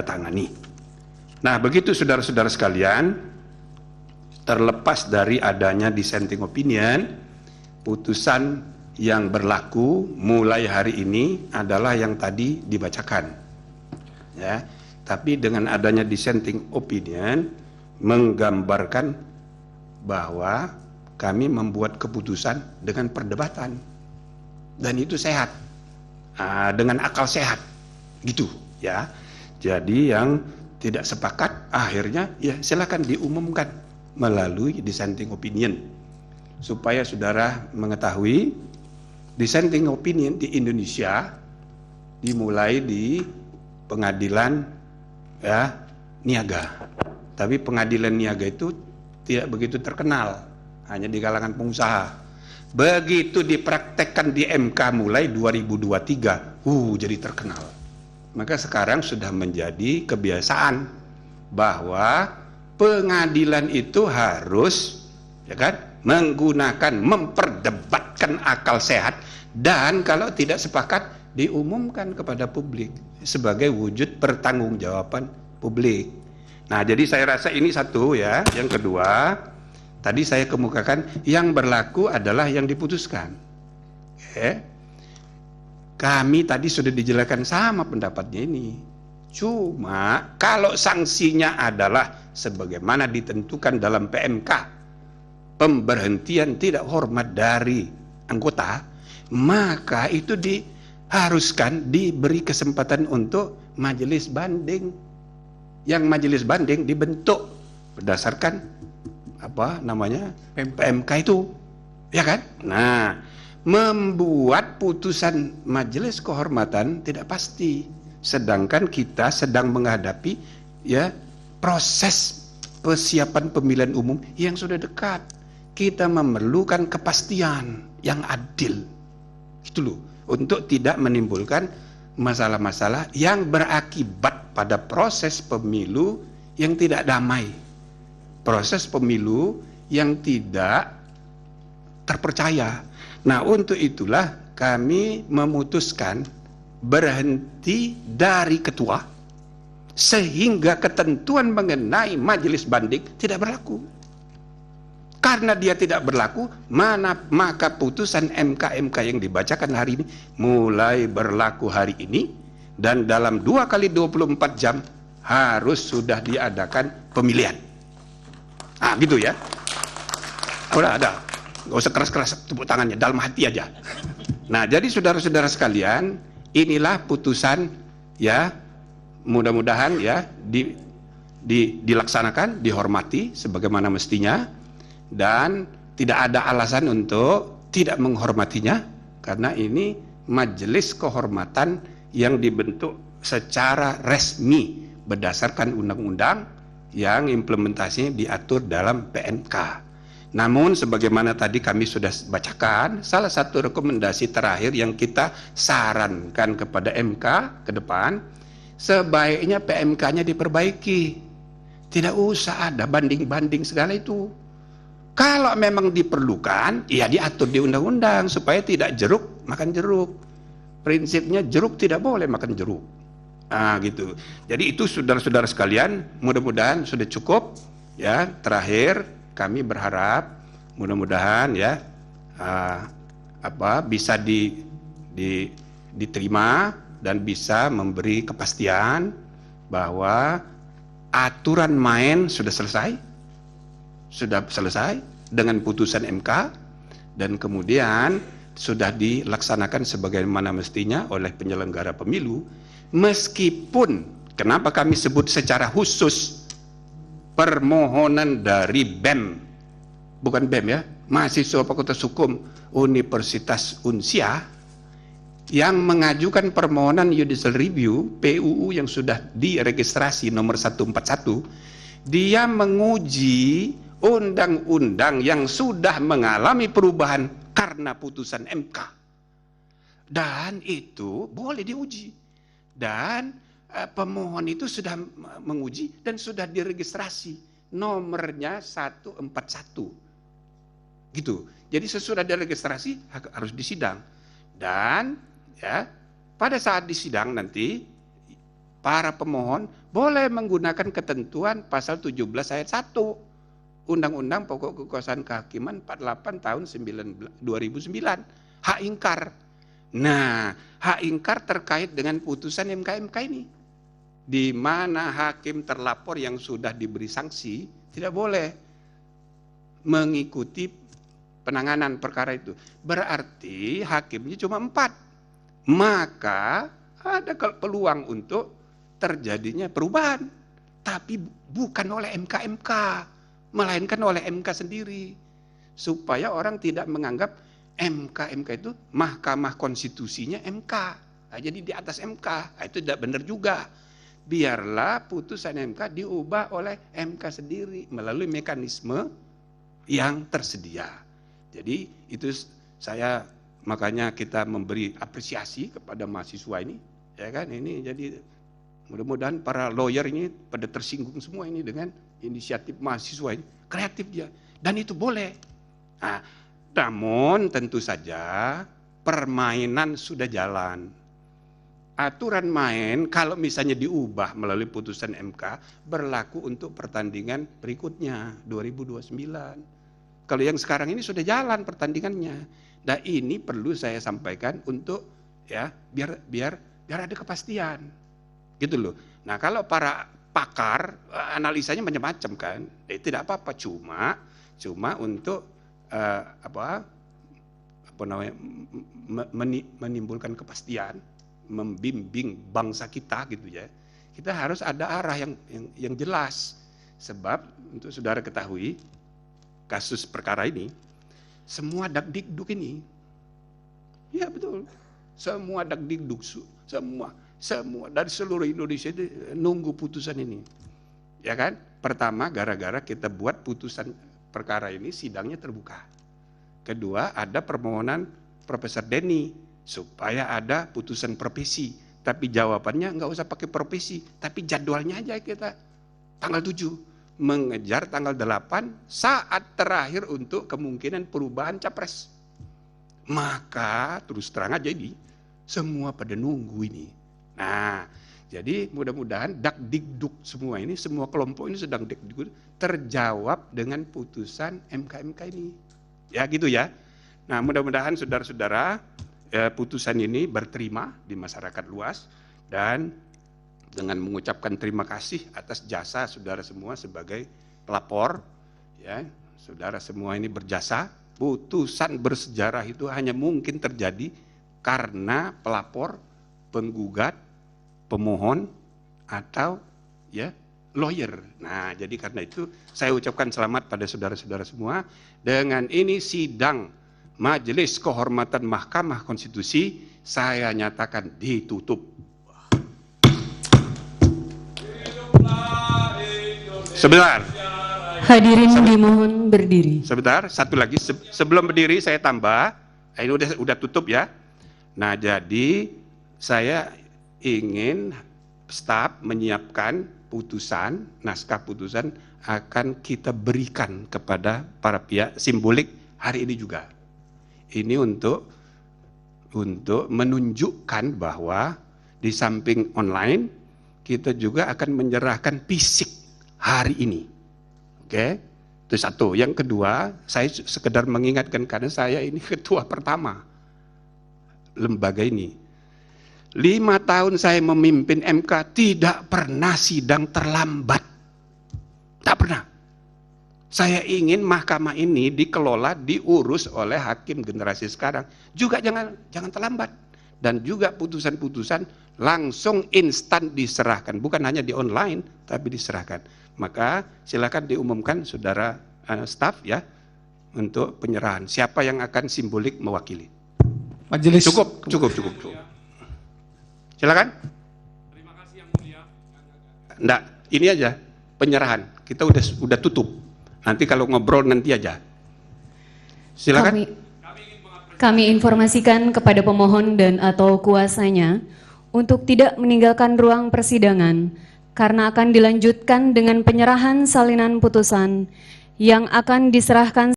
tangani. Nah, begitu saudara-saudara sekalian, terlepas dari adanya dissenting opinion, putusan yang berlaku mulai hari ini adalah yang tadi dibacakan. Ya, tapi dengan adanya dissenting opinion menggambarkan bahwa kami membuat keputusan dengan perdebatan dan itu sehat, dengan akal sehat, gitu ya. Jadi yang tidak sepakat akhirnya ya silakan diumumkan melalui dissenting opinion, supaya saudara mengetahui dissenting opinion di Indonesia dimulai di pengadilan ya niaga. Tapi pengadilan niaga itu tidak begitu terkenal, hanya di kalangan pengusaha. Begitu dipraktekkan di MK mulai 2023, jadi terkenal. Maka sekarang sudah menjadi kebiasaan bahwa pengadilan itu harus ya kan menggunakan, memperdebatkan akal sehat, dan kalau tidak sepakat diumumkan kepada publik sebagai wujud pertanggungjawaban publik. Nah, jadi saya rasa ini satu ya. Yang kedua, tadi saya kemukakan yang berlaku adalah yang diputuskan. Kami tadi sudah dijelaskan sama pendapatnya ini. Cuma kalau sanksinya adalah sebagaimana ditentukan dalam PMK, pemberhentian tidak hormat dari anggota, maka itu diharuskan diberi kesempatan untuk majelis banding. Yang majelis banding dibentuk berdasarkan PMK itu, ya kan? Nah, membuat putusan majelis kehormatan tidak pasti, sedangkan kita sedang menghadapi ya proses persiapan pemilihan umum yang sudah dekat. Kita memerlukan kepastian yang adil, itu loh, untuk tidak menimbulkan masalah-masalah yang berakibat pada proses pemilu yang tidak damai, proses pemilu yang tidak terpercaya. Nah, untuk itulah kami memutuskan berhenti dari ketua sehingga ketentuan mengenai majelis banding tidak berlaku. Karena dia tidak berlaku, maka putusan MK yang dibacakan hari ini mulai berlaku hari ini, dan dalam 2 kali 24 jam harus sudah diadakan pemilihan. Gitu ya. Udah ada. Gak usah keras-keras tepuk tangannya, dalam hati aja. Nah, jadi saudara-saudara sekalian, inilah putusan ya, mudah-mudahan ya dilaksanakan, dihormati sebagaimana mestinya, dan tidak ada alasan untuk tidak menghormatinya, karena ini majelis kehormatan yang dibentuk secara resmi berdasarkan undang-undang yang implementasinya diatur dalam PMK. Namun sebagaimana tadi kami sudah bacakan, salah satu rekomendasi terakhir yang kita sarankan kepada MK ke depan, sebaiknya PMK-nya diperbaiki. Tidak usah ada banding-banding segala itu. Kalau memang diperlukan, ya diatur di undang-undang supaya tidak jeruk makan jeruk. Prinsipnya jeruk tidak boleh makan jeruk. Gitu. Jadi itu saudara-saudara sekalian, mudah-mudahan sudah cukup ya. Terakhir, kami berharap mudah-mudahan ya bisa diterima dan bisa memberi kepastian bahwa aturan main sudah selesai dengan putusan MK, dan kemudian sudah dilaksanakan sebagaimana mestinya oleh penyelenggara pemilu. Meskipun kenapa kami sebut secara khusus permohonan dari BEM, bukan BEM ya, mahasiswa Fakultas Hukum Universitas Unsia, yang mengajukan permohonan judicial review PUU yang sudah diregistrasi nomor 141, dia menguji undang-undang yang sudah mengalami perubahan karena putusan MK, dan itu boleh diuji, dan pemohon itu sudah menguji dan sudah diregistrasi nomornya 141 gitu. Jadi sesudah diregistrasi harus disidang, dan ya pada saat disidang nanti para pemohon boleh menggunakan ketentuan pasal 17 ayat 1 Undang-Undang Pokok Kekuasaan Kehakiman 48 tahun 2009, hak ingkar. Nah, hak ingkar terkait dengan putusan MK ini, di mana hakim terlapor yang sudah diberi sanksi tidak boleh mengikuti penanganan perkara itu. Berarti hakimnya cuma 4. Maka ada peluang untuk terjadinya perubahan. Tapi bukan oleh MK, melainkan oleh MK sendiri. Supaya orang tidak menganggap MK itu Mahkamah Konstitusinya MK. Nah, jadi di atas MK. Nah, itu tidak benar juga. Biarlah putusan MK diubah oleh MK sendiri melalui mekanisme yang tersedia. Jadi itu saya, makanya kita memberi apresiasi kepada mahasiswa ini, ya kan? Ini jadi mudah-mudahan para lawyer ini pada tersinggung semua ini dengan inisiatif mahasiswa ini, kreatif dia, dan itu boleh. Nah, namun tentu saja permainan sudah jalan. Aturan main kalau misalnya diubah melalui putusan MK berlaku untuk pertandingan berikutnya 2029. Kalau yang sekarang ini sudah jalan pertandingannya. Nah, ini perlu saya sampaikan untuk ya biar ada kepastian. Gitu loh. Nah, kalau para pakar analisanya macam-macam kan. Tidak apa-apa, cuma untuk menimbulkan kepastian, membimbing bangsa kita gitu ya. Kita harus ada arah yang jelas. Sebab untuk saudara ketahui, kasus perkara ini semua dakdikduk ini, ya betul, semua dakdikduk, semua dari seluruh Indonesia itu nunggu putusan ini, ya kan? Pertama, gara-gara kita buat putusan perkara ini sidangnya terbuka. Kedua, ada permohonan Profesor Denny supaya ada putusan profesi, tapi jawabannya nggak usah pakai profesi, tapi jadwalnya aja kita tanggal 7 mengejar tanggal 8 saat terakhir untuk kemungkinan perubahan capres. Maka terus terang aja ini semua pada nunggu ini. Nah, jadi mudah-mudahan dakdikduk semua ini, semua kelompok ini sedang dakdikduk terjawab dengan putusan MK ini. Ya gitu ya. Nah, mudah-mudahan saudara-saudara putusan ini berterima di masyarakat luas, dan dengan mengucapkan terima kasih atas jasa saudara semua sebagai pelapor, ya, saudara semua ini berjasa. Putusan bersejarah itu hanya mungkin terjadi karena pelapor, penggugat, pemohon, atau ya lawyer. Nah, jadi karena itu saya ucapkan selamat pada saudara-saudara semua. Dengan ini sidang Majelis Kehormatan Mahkamah Konstitusi saya nyatakan ditutup. Sebentar. Hadirin dimohon berdiri. Sebentar, satu lagi sebelum berdiri saya tambah. Ini udah tutup ya. Nah, jadi saya ingin staf menyiapkan putusan, naskah putusan akan kita berikan kepada para pihak simbolik hari ini juga. Ini untuk menunjukkan bahwa di samping online kita juga akan menyerahkan fisik hari ini. Oke, itu satu. Yang kedua, saya sekedar mengingatkan karena saya ini ketua pertama lembaga ini. 5 tahun saya memimpin MK tidak pernah sidang terlambat. Tak pernah. Saya ingin mahkamah ini dikelola, diurus oleh hakim generasi sekarang. Juga jangan terlambat. Dan juga putusan-putusan langsung instan diserahkan. Bukan hanya di online, tapi diserahkan. Maka silakan diumumkan saudara staf ya untuk penyerahan. Siapa yang akan simbolik mewakili? Majelis. Cukup. Silakan. Terima kasih yang mulia. Enggak, ini aja penyerahan. Kita udah tutup. Nanti kalau ngobrol nanti aja. Silakan. Kami informasikan kepada pemohon dan atau kuasanya untuk tidak meninggalkan ruang persidangan karena akan dilanjutkan dengan penyerahan salinan putusan yang akan diserahkan